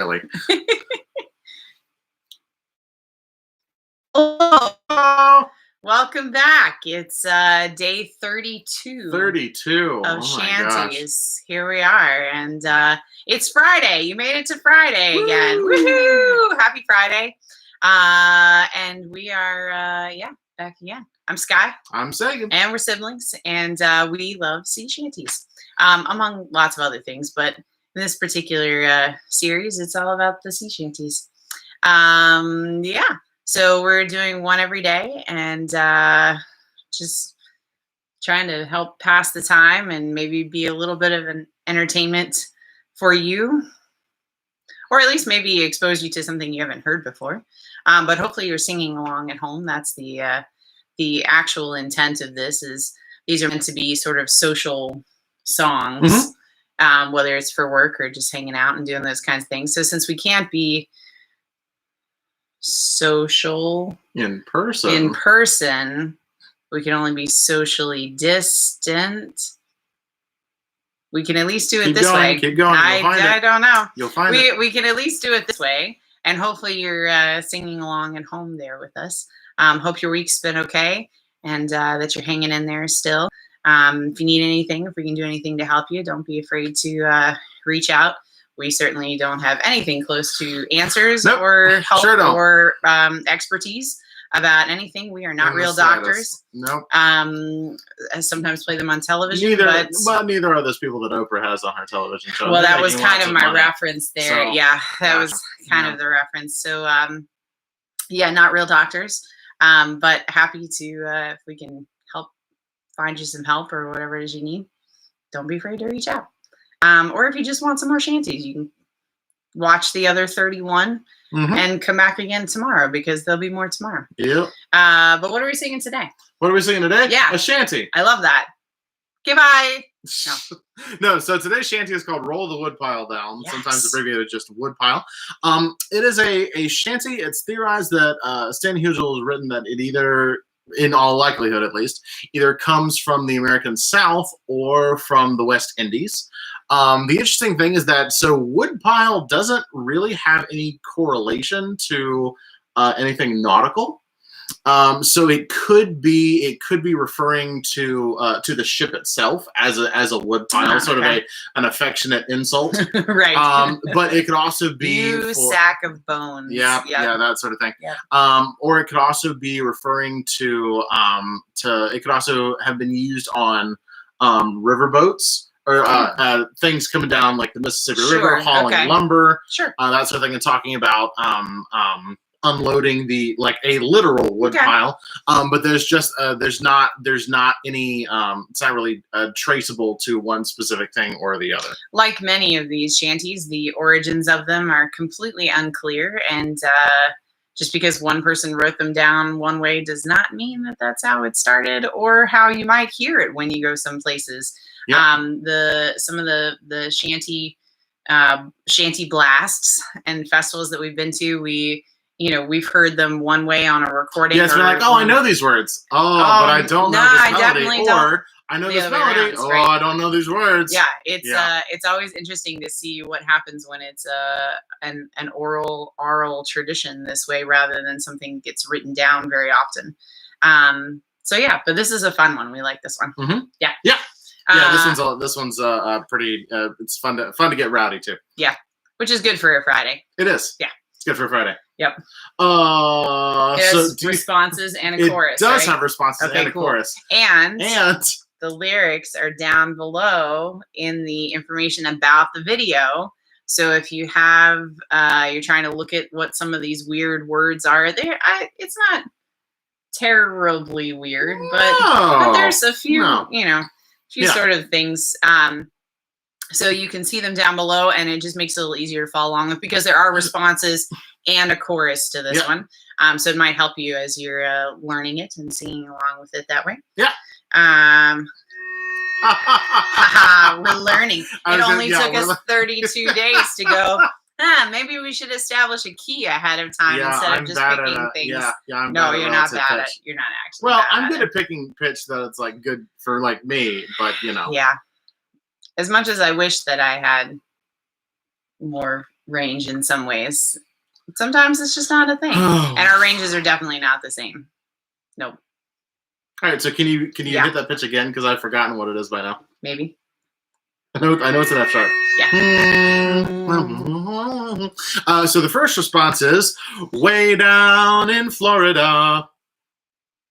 Really. Hello. Welcome back. It's day 32. 32 of Shanties. Here we are, and it's Friday. You made it to Friday again. Woohoo! Happy Friday. And we are back again. I'm Sky. I'm Sagan. And we're siblings, and we love sea shanties, among lots of other things. But in this particular series, it's all about the sea shanties. So we're doing one every day, and just trying to help pass the time and maybe be a little bit of an entertainment for you, or at least maybe expose you to something you haven't heard before. But hopefully you're singing along at home. That's the actual intent of this. Is these are meant to be sort of social songs, whether it's for work or just hanging out and doing those kinds of things. So since we can't be social in person, we can only be socially distant. We can at least do it this way. Keep going. I don't know. You'll find it. We can at least do it this way, and hopefully you're singing along at home there with us. Hope your week's been okay, and that you're hanging in there still. If you need anything, if we can do anything to help you, don't be afraid to reach out. We certainly don't have anything close to answers or help or expertise about anything. We are not real doctors. Nope. I sometimes play them on television. Neither are those people that Oprah has on her television show. Well, that was kind of my reference there. So, yeah, that was kind of the reference. So, not real doctors, but happy to, if we can help find you some help or whatever it is you need, don't be afraid to reach out. Or if you just want some more shanties, you can watch the other 31 and come back again tomorrow, because there'll be more tomorrow. Yep. But what are we singing today? What are we singing today? Yeah. A shanty. I love that. Goodbye. No, so today's shanty is called Roll the Woodpile Down, sometimes abbreviated just Woodpile. It is a shanty. It's theorized that Stan Hugel has written that it either, in all likelihood at least, either comes from the American South or from the West Indies. The interesting thing is that woodpile doesn't really have any correlation to anything nautical. So it could be referring to the ship itself as a woodpile, sort of an affectionate insult, right? But it could also be you sack of bones, yeah, that sort of thing. Yep. Or it could also be referring to it could also have been used on riverboats. Or things coming down like the Mississippi River, hauling lumber, that sort of thing, and talking about unloading a literal woodpile. But there's not any. It's not really traceable to one specific thing or the other. Like many of these shanties, the origins of them are completely unclear, and just because one person wrote them down one way does not mean that that's how it started or how you might hear it when you go some places. Yep. Some of the shanty blasts and festivals that we've been to, we've heard them one way on a recording. Yes, we're like, I know these words. But I don't know this melody. Or I know this melody. I don't know these words. Yeah, it's always interesting to see what happens when it's an oral tradition this way, rather than something gets written down very often. But this is a fun one. We like this one. Yeah. Yeah, this one's pretty. It's fun to get rowdy too. Yeah, which is good for a Friday. It is. Yeah, it's good for a Friday. Yep. It has responses and a chorus. It does have responses and a chorus. And the lyrics are down below in the information about the video. So if you have, you're trying to look at what some of these weird words are, it's not terribly weird, but there's a few, sort of things. So you can see them down below, and it just makes it a little easier to follow along with, because there are responses and a chorus to this one. So it might help you as you're learning it and singing along with it that way. Yeah. We're learning. It only took us 32 days to go, maybe we should establish a key ahead of time instead of just picking things. No, you're not bad at it. You're not actually. Well, I'm good at picking pitch that it's good for me, but Yeah. As much as I wish that I had more range in some ways. Sometimes it's just not a thing. And our ranges are definitely not the same. Nope. All right, so can you hit that pitch again? Because I've forgotten what it is by now. Maybe. I know it's an F sharp. Yeah. So the first response is way down in Florida.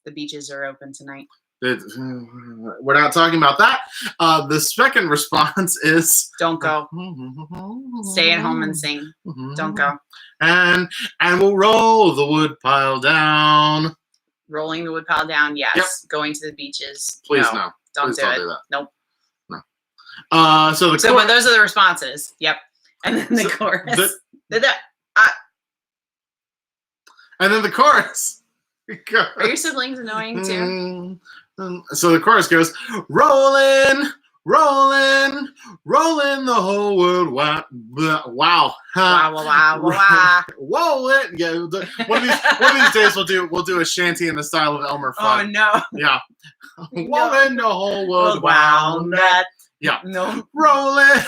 The beaches are open tonight. We're not talking about that. The second response is don't go. Stay at home and sing. Don't go. And we'll roll the woodpile down. Rolling the woodpile down, yes. Yep. Going to the beaches. Please no. Don't Please do don't it. do that. Nope. No. But those are the responses. Yep. And then the chorus. And then the chorus. Are your siblings annoying too? So the chorus goes, rollin', rollin', rollin' the whole world. Wow. Wow. Whoa, it. Yeah, one of these days we'll do a shanty in the style of Elmer Fudd. Oh no. Yeah. Rollin' the whole world. Wow. That. Yeah. No. Rollin'.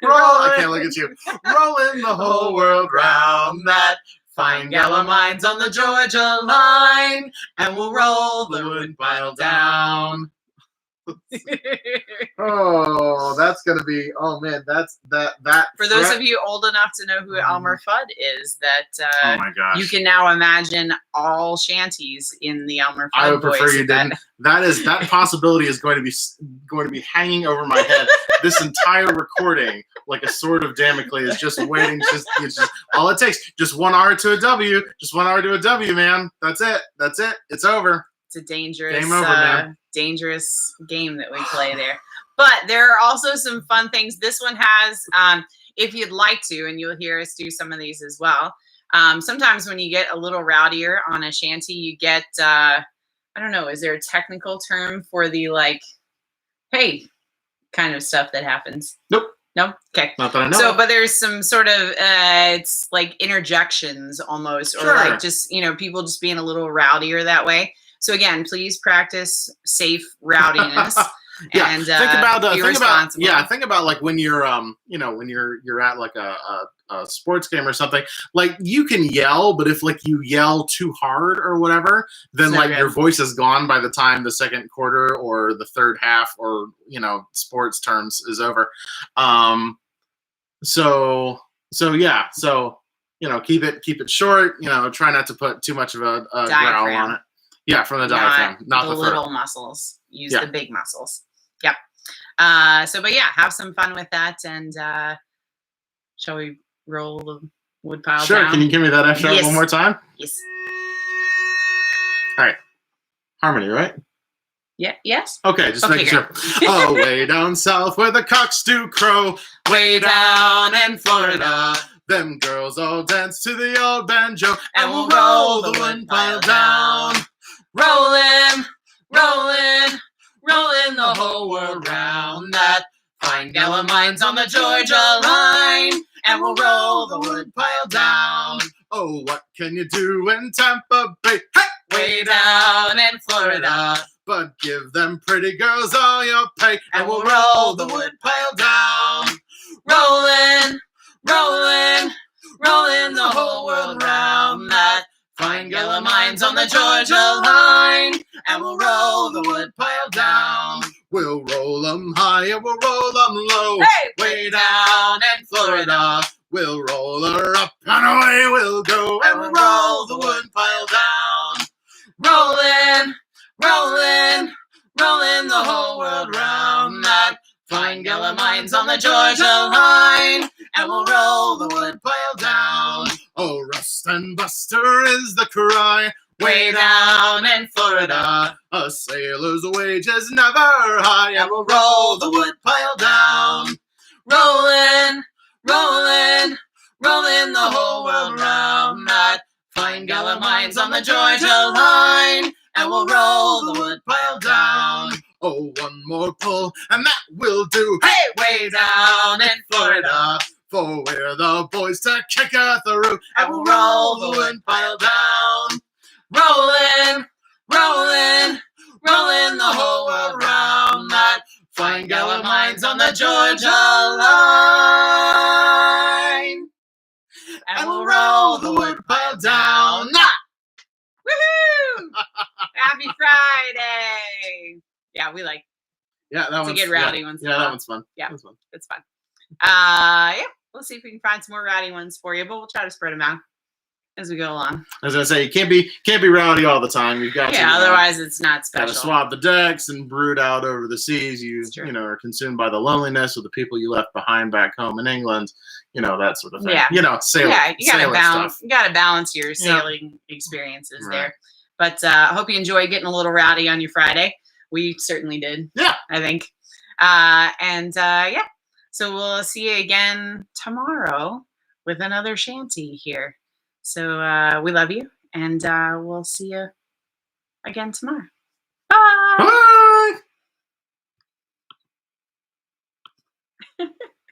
I can't look at you. Rollin' the whole world round that. Fine gala mines on the Georgia line, and we'll roll the woodpile down. Oh, that's gonna be. Oh man, that. For those of you old enough to know who Elmer Fudd is, that oh my gosh, you can now imagine all shanties in the Elmer Fudd. I would prefer you didn't. That possibility is going to be hanging over my head. This entire recording, like a sword of Damocles, just waiting. It's just all it takes. Just 1 R to a W. Just 1 R to a W, man. That's it. It's over. It's a dangerous game over, man. Dangerous game that we play there. But there are also some fun things. This one has, if you'd like to, and you'll hear us do some of these as well. Sometimes when you get a little rowdier on a shanty, you get, I don't know, is there a technical term for the like, hey, kind of stuff that happens? Nope. No? Okay. Not that I know. So, but there's some sort of, it's like interjections almost, or like just, people just being a little rowdier that way. So again, please practice safe rowdiness. Yeah, and think about like when you're when you're at like a sports game or something, like you can yell, but if like you yell too hard or whatever, then like your voice is gone by the time the second quarter or the third half or sports terms is over. So keep it short. Try not to put too much of a growl on it. Yeah, from the diaphragm, not the little muscles. Use the big muscles. Yep. But have some fun with that. And shall we roll the woodpile down? Sure. Can you give me that F sharp one more time? Yes. All right. Harmony, right? Yeah. Yes. Okay, just making sure. Oh, way down south where the cocks do crow, way down in Florida. Them girls all dance to the old banjo, and we'll roll the woodpile down. Rollin', rollin', rollin' the whole world round that. Fine gala mines on the Georgia line, and we'll roll the woodpile down. Oh, what can you do in Tampa Bay? Hey! Way down in Florida. But give them pretty girls all your pay, and we'll roll the woodpile down. Rollin', rollin', rollin' the whole world round that. Fine gala mines on the Georgia line, and we'll roll the woodpile down. We'll roll 'em high and we'll roll 'em low. Hey! Way down in Florida. We'll roll her up and away we'll go, and we'll roll the woodpile down. Rollin', rollin', rollin' the whole world round that. Fine gala mines on the Georgia line, and we'll roll the woodpile down. Oh, rust and buster is the cry, way down in Florida. A sailor's wage is never high, and we'll roll the woodpile down. Rollin', rollin', rollin' the whole world round that. Fine gala mines on the Georgia line, and we'll roll the woodpile down. Oh, one more pull, and that will do. Hey, way down in Florida, for we're the boys to kick at the roof, and we'll roll the woodpile down. Rollin', rollin', rollin' the whole world round that. Fine gala mines on the Georgia line. and we'll roll the woodpile down. Woohoo! Happy Friday! Yeah, we like that to one's get rowdy ones. Yeah, that one's fun. Yeah, that one's fun. it's fun. Yeah, we'll see if we can find some more rowdy ones for you, but we'll try to spread them out as we go along. As I say, you can't be rowdy all the time. You've got to, otherwise it's not special. Got to swab the decks and brood out over the seas. You are consumed by the loneliness of the people you left behind back home in England. That sort of thing. Yeah. Sailing. Yeah, you gotta balance. Stuff. You gotta balance your sailing experiences there. But I hope you enjoy getting a little rowdy on your Friday. We certainly did. Yeah, I think. So we'll see you again tomorrow with another shanty here. So we love you, and we'll see you again tomorrow. Bye. Bye.